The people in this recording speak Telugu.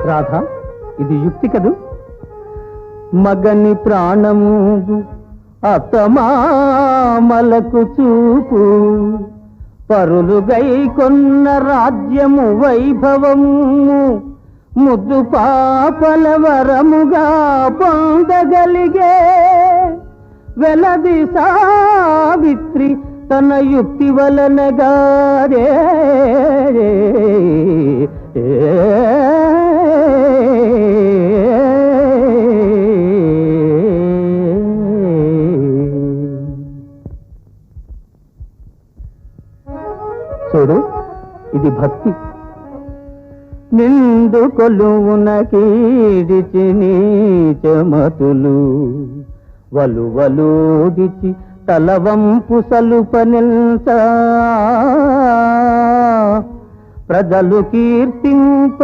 రాధ, ఇది యుక్తి కదూ? మగని ప్రాణము అత్తమామలకు చూపు, పరులుగై కొన్న రాజ్యము వైభవము, ముద్దు పాపల వరముగా పొందగలిగే వెలది సావిత్రి తన యుక్తి వలనగారే. చూడు, ఇది భక్తి. నిండు కొలువున కీడిచి నీచమతులు, వలువలూదిచి తలవంపు సలుపనిల్స, ప్రజలు కీర్తింప